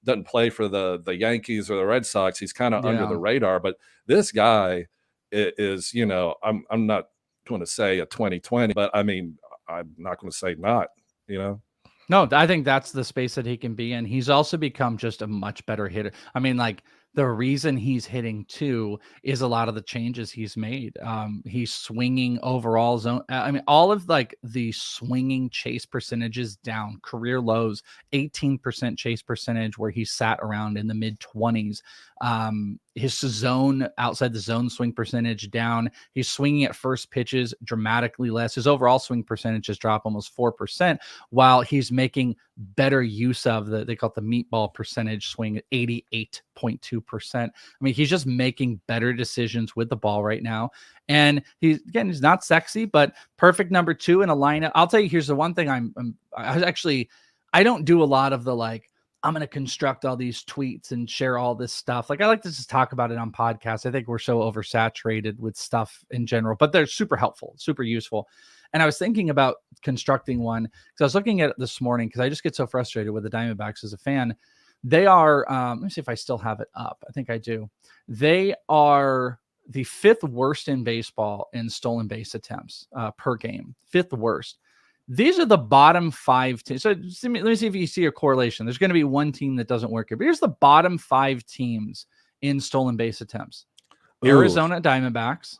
doesn't play for the Yankees or the Red Sox, he's kind of under the radar. But this guy is, I'm not going to say a 2020, but I mean, I'm not going to say not. No, I think that's the space that he can be in. He's also become just a much better hitter. I mean, like, the reason he's hitting 2 is a lot of the changes he's made. He's swinging overall zone. I mean, all of like the swinging chase percentages down, career lows, 18% chase percentage, where he sat around in the mid 20s. his zone, outside the zone swing percentage down. He's swinging at first pitches dramatically less. His overall swing percentage has dropped almost 4%, while he's making better use of they call it the meatball percentage swing at 88.2%. I mean, he's just making better decisions with the ball right now. And he's not sexy, but perfect number 2 in a lineup. I'll tell you, here's the one thing I don't do a lot of the like, I'm going to construct all these tweets and share all this stuff. Like, I like to just talk about it on podcasts. I think we're so oversaturated with stuff in general, but they're super helpful, super useful. And I was thinking about constructing one because I was looking at it this morning because I just get so frustrated with the Diamondbacks as a fan. They are, let me see if I still have it up. I think I do. They are the 5th worst in baseball in stolen base attempts per game. 5th worst. These are the bottom 5 teams. So let me see if you see a correlation. There's going to be one team that doesn't work here, but here's the bottom 5 teams in stolen base attempts. Ooh. Arizona Diamondbacks,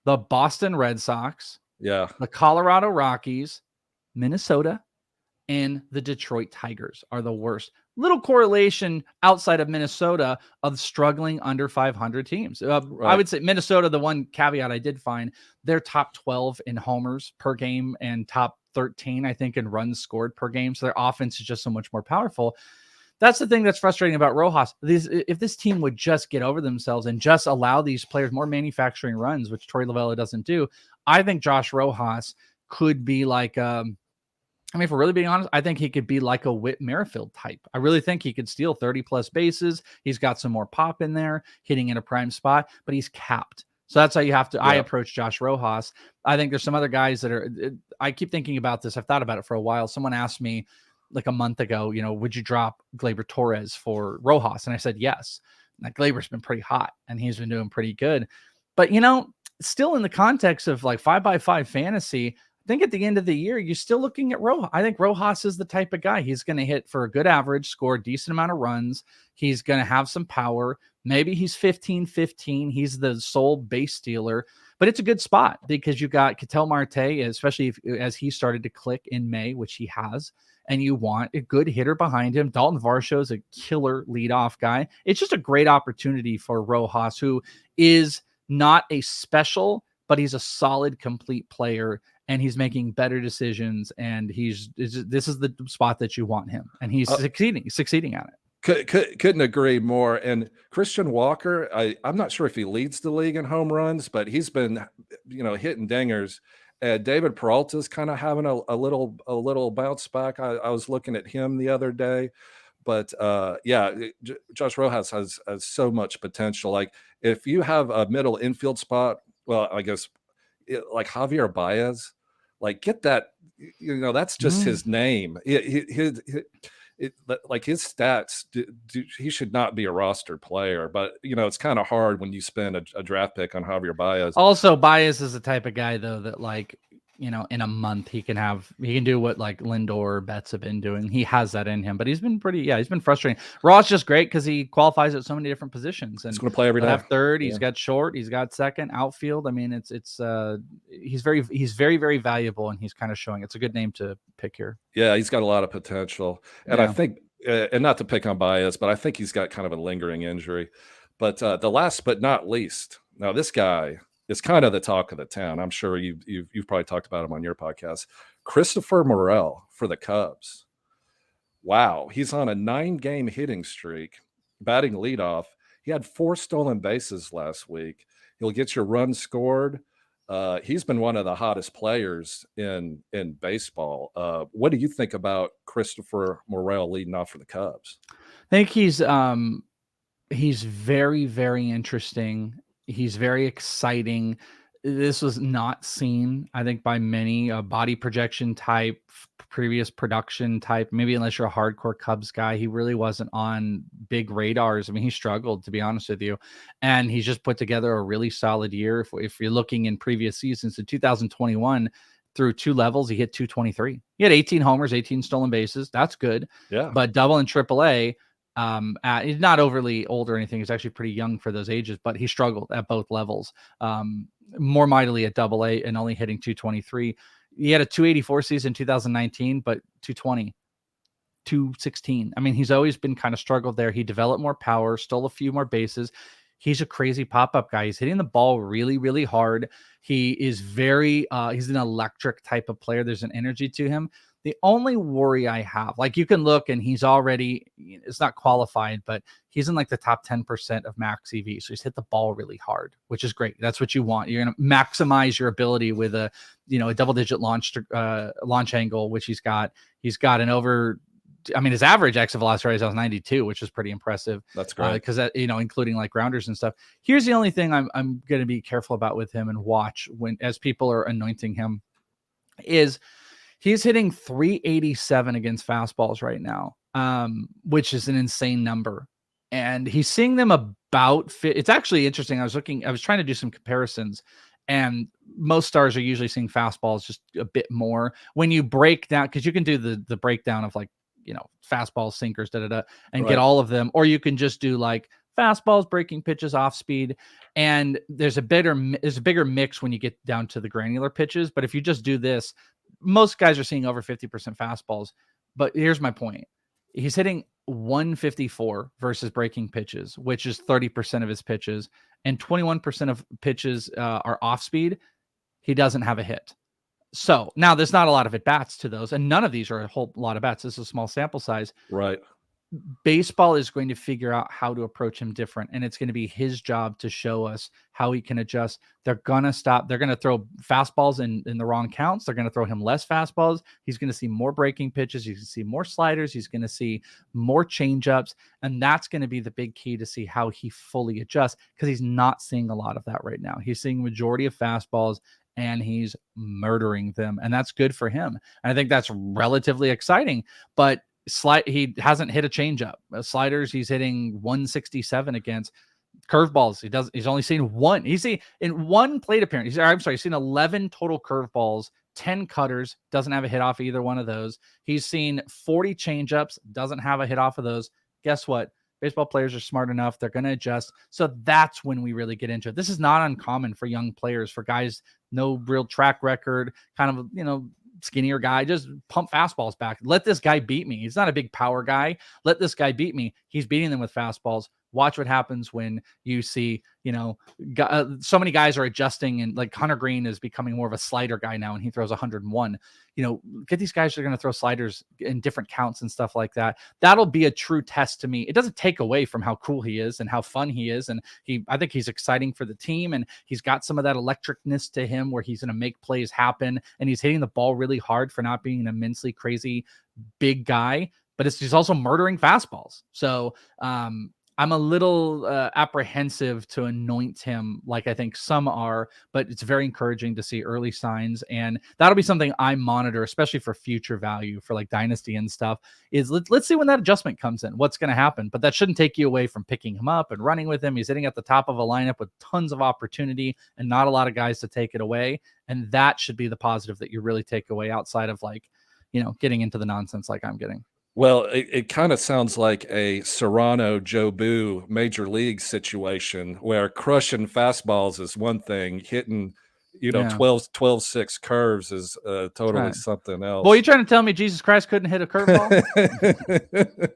the Boston Red Sox, the Colorado Rockies, Minnesota, and the Detroit Tigers are the worst. Little correlation outside of Minnesota of struggling under 500 teams. Right. I would say Minnesota, the one caveat I did find, they're top 12 in homers per game and top 13, I think, in runs scored per game. So their offense is just so much more powerful. That's the thing that's frustrating about Rojas. If this team would just get over themselves and just allow these players more manufacturing runs, which Torey Lovullo doesn't do, I think Josh Rojas could be like if we're really being honest, I think he could be like a Whit Merrifield type. I really think he could steal 30-plus bases. He's got some more pop in there, hitting in a prime spot, but he's capped. So that's how you have to. I approach Josh Rojas. I think there's some other guys that are. I keep thinking about this. I've thought about it for a while. Someone asked me like a month ago, would you drop Gleyber Torres for Rojas? And I said yes. Like, Gleyber's been pretty hot, and he's been doing pretty good. But still in the context of like 5x5 fantasy, I think at the end of the year, you're still looking at Rojas. I think Rojas is the type of guy. He's going to hit for a good average, score a decent amount of runs. He's going to have some power. Maybe he's 15-15. He's the sole base stealer, but it's a good spot because you got Ketel Marte, especially as he started to click in May, which he has, and you want a good hitter behind him. Dalton Varsho is a killer leadoff guy. It's just a great opportunity for Rojas, who is not a special, but he's a solid, complete player. And he's making better decisions, and this is the spot that you want him, and he's succeeding at it. Couldn't agree more. And Christian Walker, I'm not sure if he leads the league in home runs, but he's been, hitting dingers. David Peralta's kind of having a little bounce back. I was looking at him the other day, but Josh Rojas has so much potential. Like, if you have a middle infield spot, well, I guess, like Javier Baez, like, get that, that's just his name. His stats, he should not be a roster player, but it's kind of hard when you spend a draft pick on Javier Baez. Also, Baez is the type of guy though that, like, in a month he can do what like Lindor or Betts have been doing. He has that in him, but he's been he's been frustrating. Raw's just great because he qualifies at so many different positions, and he's going to play every day. Have third, he's got short, he's got second, outfield. I mean, he's very, very valuable, and he's kind of showing. It's a good name to pick here. Yeah, he's got a lot of potential, and I think, and not to pick on Baez, but I think he's got kind of a lingering injury. But the last but not least, now this guy is kind of the talk of the town. I'm sure you've probably talked about him on your podcast. Christopher Morel for the Cubs. Wow, he's on a 9-game hitting streak, batting leadoff. He had 4 stolen bases last week. He'll get your runs scored. He's been one of the hottest players in baseball. What do you think about Christopher Morel leading off for the Cubs? I think he's very, very interesting. He's very exciting. This was not seen, I think, by many. Body projection type, previous production type, maybe unless you're a hardcore Cubs guy. He really wasn't on big radars. I mean, he struggled, to be honest with you. And he's just put together a really solid year. If you're looking in previous seasons, in 2021, through 2 levels, he hit 223. He had 18 homers, 18 stolen bases. That's good. Yeah. But double and AAA, he's not overly old or anything. He's actually pretty young for those ages, but he struggled at both levels. More mightily at AA and only hitting 223. He had a 284 season in 2019, but 220, 216. I mean, he's always been kind of struggled there. He developed more power, stole a few more bases. He's a crazy pop-up guy. He's hitting the ball really, really hard. He is very, he's an electric type of player. There's an energy to him. The only worry I have, like you can look and he's already, it's not qualified, but he's in like the top 10% of max EV. So he's hit the ball really hard, which is great. That's what you want. You're going to maximize your ability with a double-digit launch angle, which he's got. He's got an over. I mean, his average exit velocity is 92, which is pretty impressive. That's great because including like grounders and stuff. Here's the only thing I'm going to be careful about with him and watch as people are anointing him is he's hitting 387 against fastballs right now, which is an insane number. And he's seeing them about fit. It's actually interesting. I was trying to do some comparisons, and most stars are usually seeing fastballs just a bit more. When you break down, because you can do the breakdown of like, fastballs, sinkers, and get all of them, or you can just do like fastballs, breaking pitches, off speed. And there's a bigger mix when you get down to the granular pitches. But if you just do this, most guys are seeing over 50% fastballs. But here's my point. He's hitting 154 versus breaking pitches, which is 30% of his pitches, and 21% of pitches are off speed. He doesn't have a hit. So now there's not a lot of at-bats to those, and none of these are a whole lot of bats. This is a small sample size. Right. Baseball is going to figure out how to approach him different, and it's going to be his job to show us how he can adjust. They're going to stop. They're going to throw fastballs in the wrong counts. They're going to throw him less fastballs. He's going to see more breaking pitches. He's going to see more sliders. He's going to see more changeups, and that's going to be the big key to see how he fully adjusts, because he's not seeing a lot of that right now. He's seeing majority of fastballs, and he's murdering them, and that's good for him. And I think that's relatively exciting, but he hasn't hit a changeup. Sliders, he's hitting 167 against. Curveballs, he's only seen one. He's seen in one plate appearance. He's seen 11 total curveballs, 10 cutters, doesn't have a hit off either one of those. He's seen 40 changeups, doesn't have a hit off of those. Guess what? Baseball players are smart enough. They're going to adjust. So that's when we really get into it. This is not uncommon for young players, for guys, no real track record, kind of, skinnier guy, just pump fastballs back. Let this guy beat me. He's not a big power guy. Let this guy beat me. He's beating them with fastballs. Watch what happens when you see, so many guys are adjusting, and like Hunter Green is becoming more of a slider guy now, and he throws 101. Get these guys that are going to throw sliders in different counts and stuff like that. That'll be a true test to me. It doesn't take away from how cool he is and how fun he is. And I think he's exciting for the team, and he's got some of that electricness to him where he's going to make plays happen, and he's hitting the ball really hard for not being an immensely crazy big guy, but he's also murdering fastballs. So, I'm a little apprehensive to anoint him like I think some are, but it's very encouraging to see early signs. And that'll be something I monitor, especially for future value for like dynasty and stuff, is let's see when that adjustment comes in, what's going to happen. But that shouldn't take you away from picking him up and running with him. He's hitting at the top of a lineup with tons of opportunity and not a lot of guys to take it away. And that should be the positive that you really take away outside of like, getting into the nonsense like I'm getting. Well, it kind of sounds like a Serrano Joe Boo major league situation where crushing fastballs is one thing, hitting 12-6 curves is totally something else. Well, you trying to tell me Jesus Christ couldn't hit a curveball?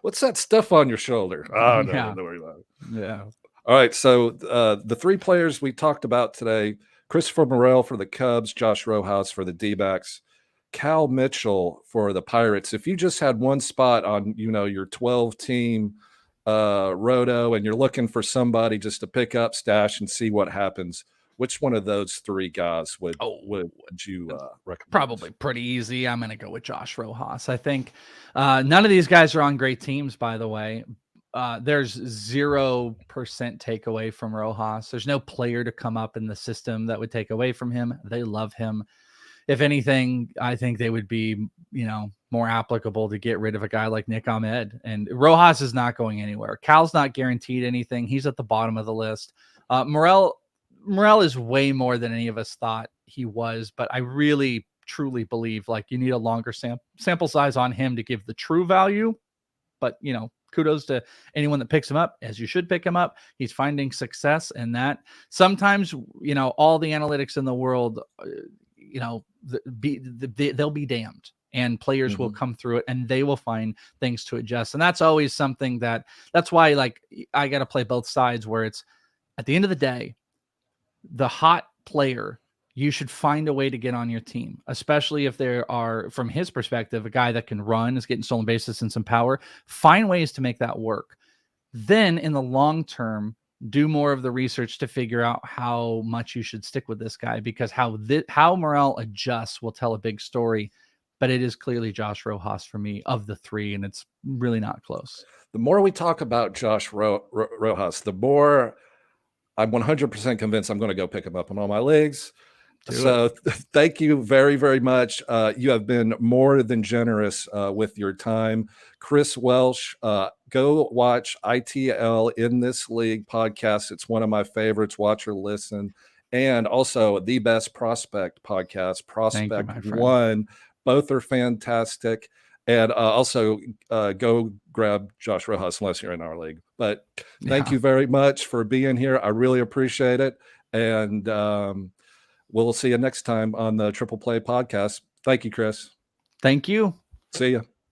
What's that stuff on your shoulder? Oh, no, Yeah. don't worry about it. Yeah. All right, so the three players we talked about today: Christopher Morel for the Cubs, Josh Rojas for the D-backs, Cal Mitchell for the Pirates. If you just had one spot on, your 12-team roto, and you're looking for somebody just to pick up, stash, and see what happens, which one of those three guys would you recommend? Probably pretty easy. I'm going to go with Josh Rojas. I think none of these guys are on great teams, by the way. There's 0% takeaway from Rojas. There's no player to come up in the system that would take away from him. They love him. If anything, I think they would be, more applicable to get rid of a guy like Nick Ahmed. And Rojas is not going anywhere. Cal's not guaranteed anything. He's at the bottom of the list. Morel is way more than any of us thought he was, but I really, truly believe like you need a longer sample size on him to give the true value. But, kudos to anyone that picks him up, as you should pick him up. He's finding success, and that sometimes, all the analytics in the world, they'll be damned. and players will come through it and they will find things to adjust. And that's always something that's why, like, I got to play both sides, where it's at the end of the day, the hot player, you should find a way to get on your team, especially if there are, from his perspective, a guy that can run, is getting stolen bases and some power. Find ways to make that work. Then in the long term, do more of the research to figure out how much you should stick with this guy, because how morale adjusts will tell a big story. But it is clearly Josh Rojas for me of the three, and it's really not close. The more we talk about Josh Rojas, the more I'm 100% convinced I'm going to go pick him up on all my leagues. Thank you very, very much. You have been more than generous with your time. Chris Welsh, go watch ITL In This League podcast. It's one of my favorites. Watch or listen. And also the Best Prospect podcast, Prospect One. Both are fantastic. And also go grab Josh Rojas unless you're in our league. But thank you very much for being here. I really appreciate it. And we'll see you next time on the Triple Play podcast. Thank you, Chris. Thank you. See you.